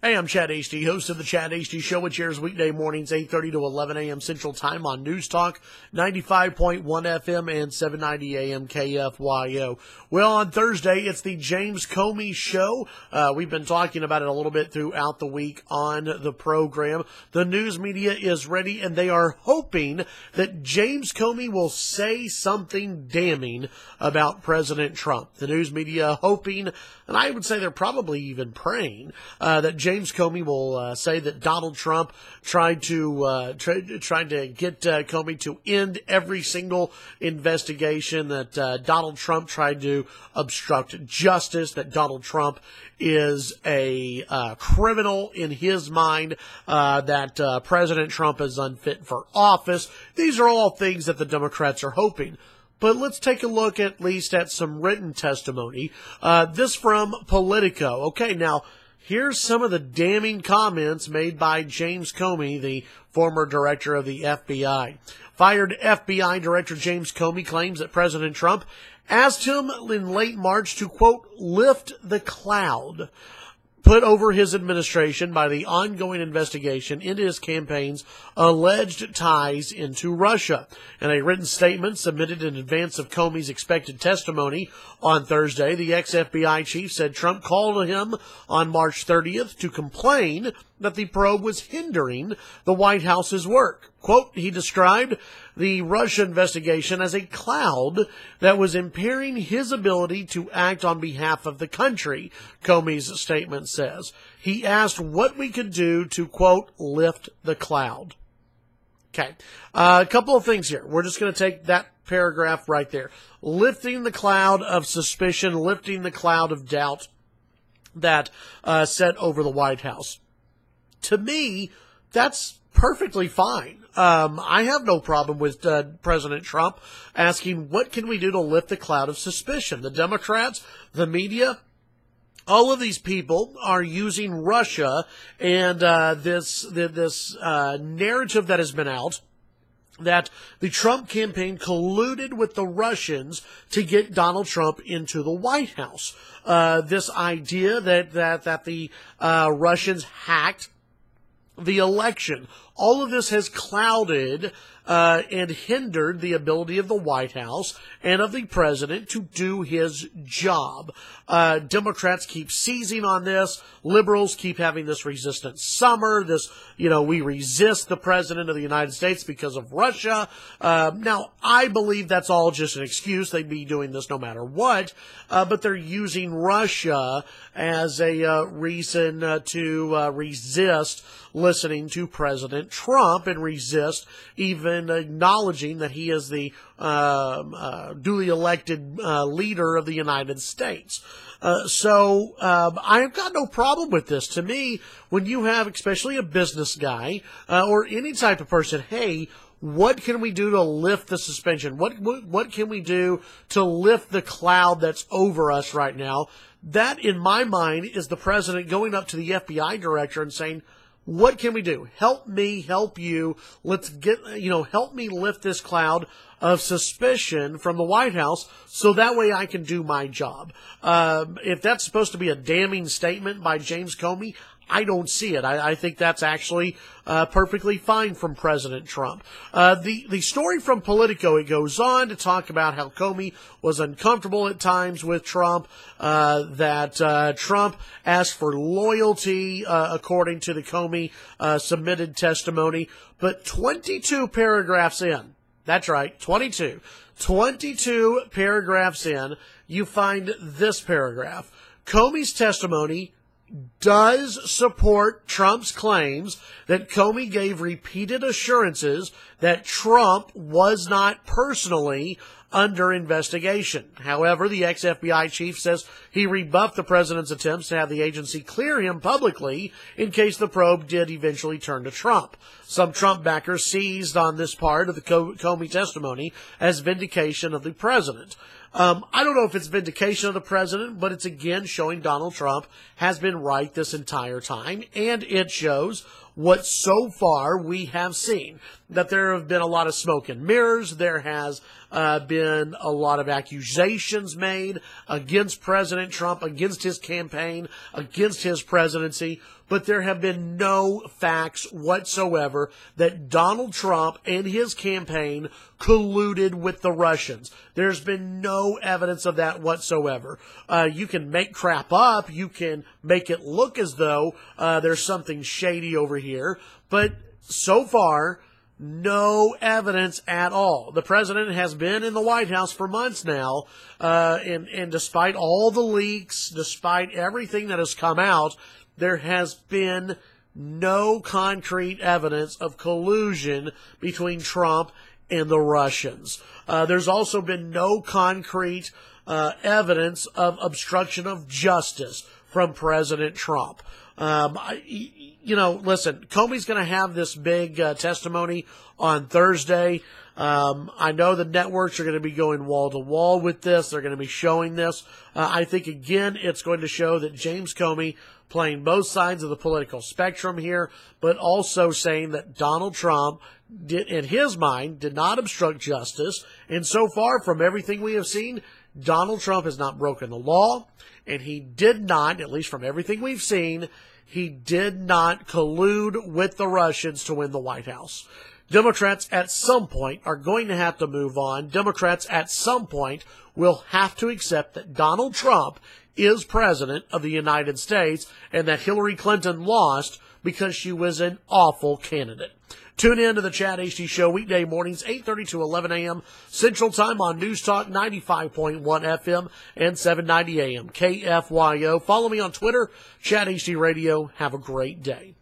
Hey, I'm Chad Hasty, host of the Chad Hasty Show, which airs weekday mornings 8:30 to 11 a.m. Central Time on NewsTalk, 95.1 FM and 790 AM KFYO. Well, on Thursday, it's the James Comey Show. We've been talking about it a little bit throughout the week on the program. The news media is ready, and they are hoping that James Comey will say something damning about President Trump. The news media hoping, and I would say they're probably even praying, that James Comey will say that Donald Trump tried to get Comey to end every single investigation, that Donald Trump tried to obstruct justice, that Donald Trump is a criminal in his mind, that President Trump is unfit for office. These are all things that the Democrats are hoping. But let's take a look at least at some written testimony. This from Politico. Okay, now, here's some of the damning comments made by James Comey, the former director of the FBI. Fired FBI Director James Comey claims that President Trump asked him in late March to, quote, lift the cloud put over his administration by the ongoing investigation into his campaign's alleged ties into Russia. In a written statement submitted in advance of Comey's expected testimony on Thursday, the ex-FBI chief said Trump called him on March 30th to complain that the probe was hindering the White House's work. Quote, he described the Russia investigation as a cloud that was impairing his ability to act on behalf of the country, Comey's statement says. He asked what we could do to, quote, lift the cloud. Okay, a couple of things here. We're just going to take that paragraph right there. Lifting the cloud of suspicion, lifting the cloud of doubt that set over the White House. To me, that's perfectly fine. I have no problem with President Trump asking, what can we do to lift the cloud of suspicion? The Democrats, the media, all of these people are using Russia and this narrative that has been out that the Trump campaign colluded with the Russians to get Donald Trump into the White House. This idea that the Russians hacked the election. All of this has clouded and hindered the ability of the White House and of the president to do his job. Democrats keep seizing on this. Liberals keep having this resistance summer. This, we resist the president of the United States because of Russia. Now, I believe that's all just an excuse. They'd be doing this no matter what. But they're using Russia as a reason to resist listening to President Trump and resist even acknowledging that he is the duly elected leader of the United States. So I've got no problem with this. To me, when you have especially a business guy or any type of person, hey, what can we do to lift the suspension? What can we do to lift the cloud that's over us right now? That, in my mind, is the president going up to the FBI director and saying, what can we do? Help me, help you. Let's help me lift this cloud of suspicion from the White House so that way I can do my job. If that's supposed to be a damning statement by James Comey, I don't see it. I think that's actually perfectly fine from President Trump. The story from Politico, it goes on to talk about how Comey was uncomfortable at times with Trump, that Trump asked for loyalty, according to the Comey submitted testimony. But 22 paragraphs in, that's right, 22 paragraphs in, you find this paragraph. Comey's testimony does support Trump's claims that Comey gave repeated assurances that Trump was not personally under investigation. However, the ex-FBI chief says he rebuffed the president's attempts to have the agency clear him publicly in case the probe did eventually turn to Trump. Some Trump backers seized on this part of the Comey testimony as vindication of the president. I don't know if it's vindication of the president, but it's again showing Donald Trump has been right this entire time, and it shows what so far we have seen. That there have been a lot of smoke and mirrors. There has been a lot of accusations made against President Trump, against his campaign, against his presidency. But there have been no facts whatsoever that Donald Trump and his campaign colluded with the Russians. There's been no evidence of that whatsoever. You can make crap up. You can make it look as though there's something shady over here. But so far, no evidence at all. The president has been in the White House for months now, and despite all the leaks, despite everything that has come out, there has been no concrete evidence of collusion between Trump and the Russians. There's also been no concrete evidence of obstruction of justice from President Trump. Listen, Comey's going to have this big testimony on Thursday. I know the networks are going to be going wall to wall with this. They're going to be showing this. I think, again, it's going to show that James Comey playing both sides of the political spectrum here, but also saying that Donald Trump, in his mind, did not obstruct justice. And so far, from everything we have seen, Donald Trump has not broken the law, and he did not, at least from everything we've seen, he did not collude with the Russians to win the White House. Democrats at some point are going to have to move on. Democrats at some point will have to accept that Donald Trump is president of the United States and that Hillary Clinton lost because she was an awful candidate. Tune in to the Chad Hasty Show weekday mornings, 8:30 to 11 a.m. Central Time on NewsTalk 95.1 FM and 790 AM KFYO. Follow me on Twitter, Chad Hasty Radio. Have a great day.